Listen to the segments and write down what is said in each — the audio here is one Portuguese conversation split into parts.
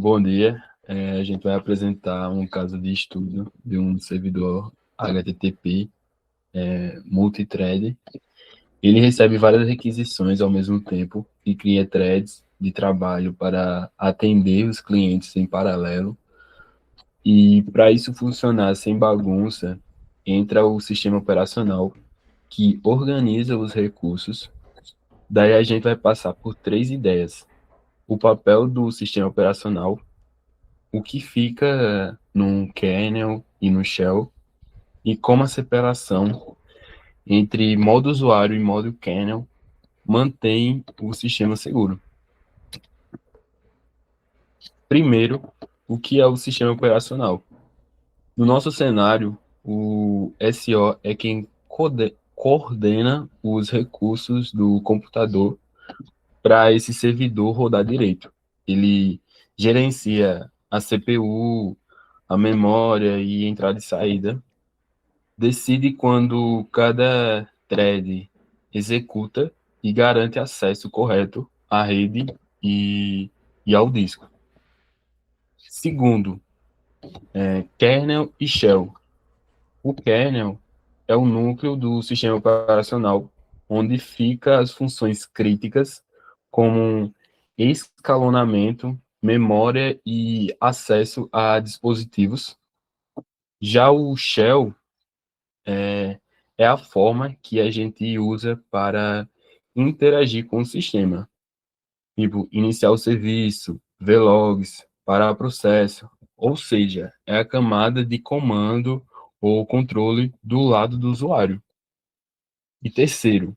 Bom dia. A gente vai apresentar um caso de estudo de um servidor HTTP multithread. Ele recebe várias requisições ao mesmo tempo e cria threads de trabalho para atender os clientes em paralelo. E para isso funcionar sem bagunça, entra o sistema operacional que organiza os recursos. Daí a gente vai passar por três ideias: o papel do sistema operacional, o que fica no kernel e no shell, e como a separação entre modo usuário e modo kernel mantém o sistema seguro. Primeiro, o que é o sistema operacional? No nosso cenário, o SO é quem coordena os recursos do computador para esse servidor rodar direito. Ele gerencia a CPU, a memória e entrada e saída, decide quando cada thread executa e garante acesso correto à rede e, e ao disco. Segundo, kernel e shell. O kernel é o núcleo do sistema operacional, onde ficam as funções críticas, como escalonamento, memória e acesso a dispositivos. Já o shell é, é a forma que a gente usa para interagir com o sistema, tipo iniciar o serviço, ver logs, parar o processo, ou seja, é a camada de comando ou controle do lado do usuário. E terceiro,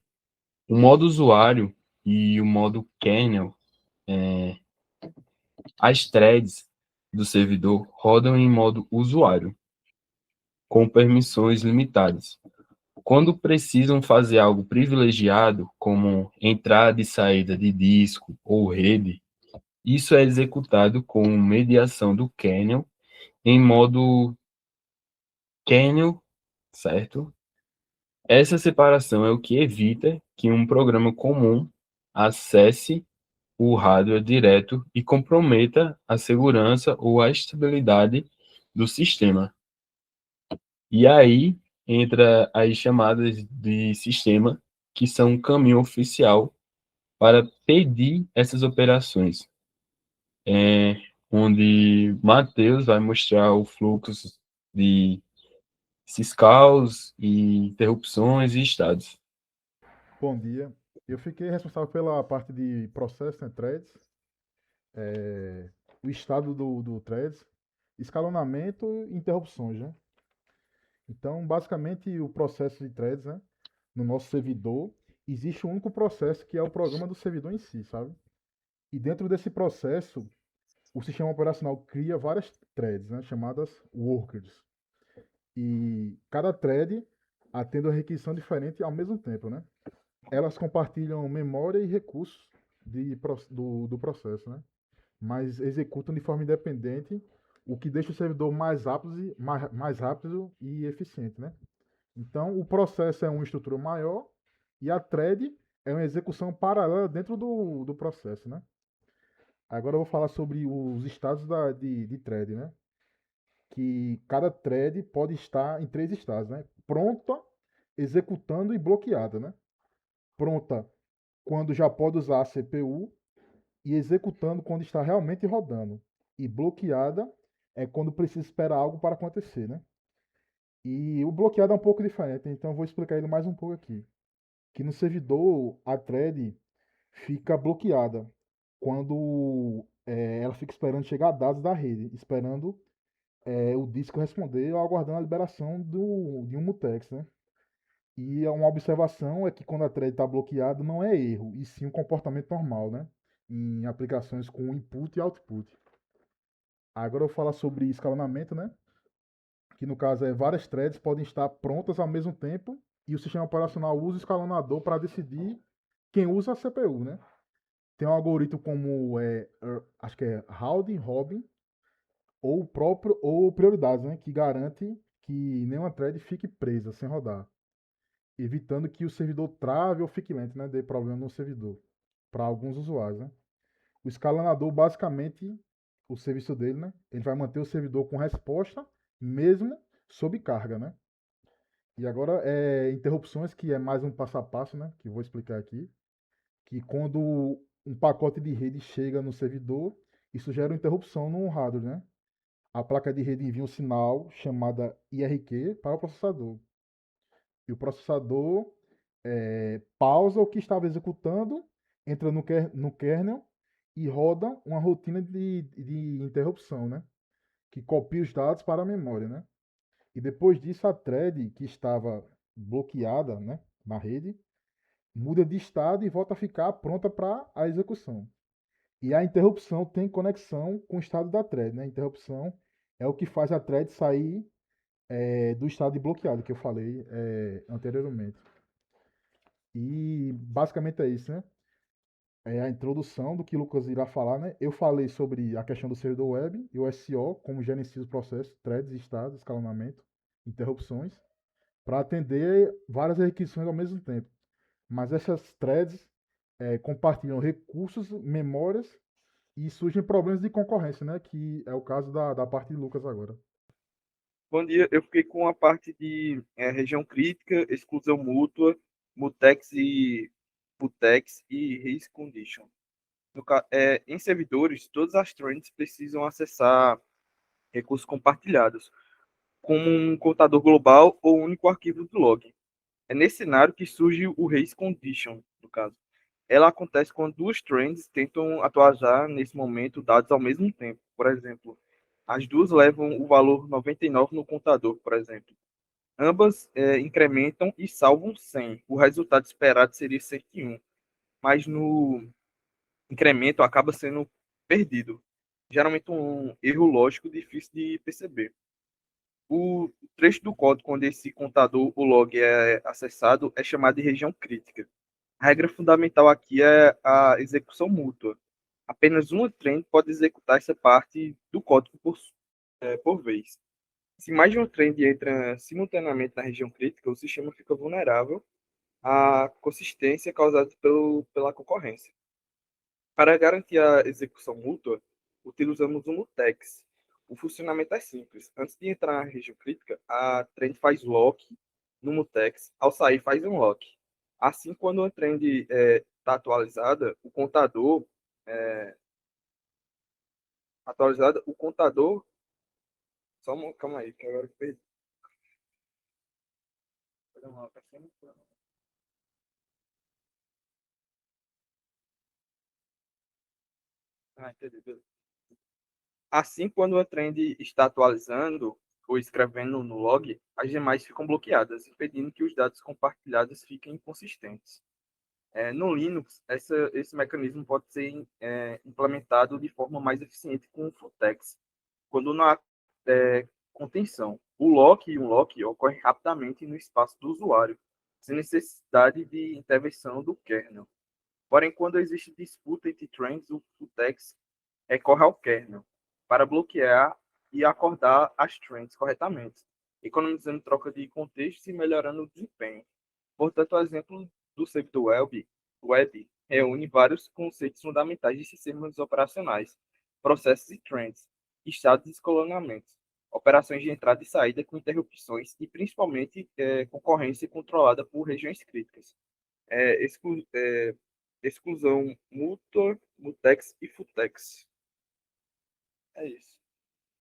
o modo usuário e o modo kernel, as threads do servidor rodam em modo usuário, com permissões limitadas. Quando precisam fazer algo privilegiado, como entrada e saída de disco ou rede, isso é executado com mediação do kernel em modo kernel, certo? Essa separação é o que evita que um programa comum acesse o hardware direto e comprometa a segurança ou a estabilidade do sistema. E aí entra as chamadas de sistema, que são um caminho oficial para pedir essas operações, é, onde Matheus vai mostrar o fluxo de syscalls e interrupções e estados. Bom dia. Eu fiquei responsável pela parte de processo, né, threads, o estado do threads, escalonamento e interrupções, né? Então, basicamente, o processo de threads, né, no nosso servidor, existe um único processo que é o programa do servidor em si, sabe? E dentro desse processo, o sistema operacional cria várias threads, né, chamadas workers. E cada thread atende uma requisição diferente ao mesmo tempo, né? Elas compartilham memória e recursos do processo, né? Mas executam de forma independente, o que deixa o servidor mais rápido e eficiente, né? Então, o processo é uma estrutura maior e a thread é uma execução paralela dentro do processo, né? Agora eu vou falar sobre os estados de thread, né? Que cada thread pode estar em três estados, né? Pronta, executando e bloqueada, né? Pronta quando já pode usar a CPU e executando quando está realmente rodando. E bloqueada é quando precisa esperar algo para acontecer, né? E o bloqueado é um pouco diferente, então eu vou explicar ele mais um pouco aqui. Que no servidor a thread fica bloqueada quando ela fica esperando chegar dados da rede, esperando o disco responder ou aguardando a liberação de um mutex, né? E uma observação é que quando a thread está bloqueada não é erro, e sim um comportamento normal, né? Em aplicações com input e output. Agora eu vou falar sobre escalonamento, né? Que no caso é várias threads podem estar prontas ao mesmo tempo e o sistema operacional usa o escalonador para decidir quem usa a CPU, né? Tem um algoritmo como acho que é Rounding Robin ou próprio ou prioridades, né? Que garante que nenhuma thread fique presa sem rodar, evitando que o servidor trave ou fique lento, né? Dê problema no servidor para alguns usuários, né? O escalonador basicamente o serviço dele, né? Ele vai manter o servidor com resposta, mesmo sob carga, né? E agora, interrupções, que é mais um passo a passo, né? Que eu vou explicar aqui. Que quando um pacote de rede chega no servidor, isso gera uma interrupção no hardware, né? A placa de rede envia um sinal chamada IRQ para o processador. E o processador pausa o que estava executando, entra no kernel e roda uma rotina de interrupção, né? Que copia os dados para a memória, né? E depois disso, a thread que estava bloqueada, né, na rede, muda de estado e volta a ficar pronta para a execução. E a interrupção tem conexão com o estado da thread, né? A interrupção é o que faz a thread sair do estado de bloqueado que eu falei anteriormente. E basicamente é isso, né? É a introdução do que o Lucas irá falar, né? Eu falei sobre a questão do servidor web e o SO, como gerencia os processos, threads, estados, escalonamento, interrupções, para atender várias requisições ao mesmo tempo. Mas essas threads compartilham recursos, memórias e surgem problemas de concorrência, né? Que é o caso da parte de Lucas agora. Bom dia, eu fiquei com a parte de região crítica, exclusão mútua, mutex e putex e race condition. Em servidores, todas as trends precisam acessar recursos compartilhados, como um contador global ou um único arquivo do log. É nesse cenário que surge o race condition, no caso. Ela acontece quando duas trends tentam atualizar nesse momento dados ao mesmo tempo. Por exemplo, as duas levam o valor 99 no contador, por exemplo. Ambas incrementam e salvam 100. O resultado esperado seria 101, mas no incremento acaba sendo perdido. Geralmente um erro lógico difícil de perceber. O trecho do código onde esse contador, o log, é acessado é chamado de região crítica. A regra fundamental aqui é a execução mútua. Apenas uma trend pode executar essa parte do código por vez. Se mais de uma trend entra simultaneamente na região crítica, o sistema fica vulnerável à consistência causada pela concorrência. Para garantir a execução mútua, utilizamos o mutex. O funcionamento é simples. Antes de entrar na região crítica, a trend faz lock no mutex. Ao sair, faz um lock. Assim, quando a trend está atualizada, é, o contador. Calma aí, que agora eu perdi. Ah, entendi. Beleza. Assim, quando a trend está atualizando ou escrevendo no log, as demais ficam bloqueadas, impedindo que os dados compartilhados fiquem inconsistentes. No Linux, esse mecanismo pode ser implementado de forma mais eficiente com o Fulltext, quando não há contenção. O lock e o unlock ocorrem rapidamente no espaço do usuário, sem necessidade de intervenção do kernel. Porém, quando existe disputa entre trends, o Fulltext recorre ao kernel para bloquear e acordar as trends corretamente, economizando troca de contextos e melhorando o desempenho. Portanto, o exemplo do servidor web reúne vários conceitos fundamentais de sistemas operacionais, processos e trends, estados e escalonamentos, operações de entrada e saída com interrupções e, principalmente, concorrência controlada por regiões críticas. É, exclu, é, exclusão mútua, mutex e futex. É isso.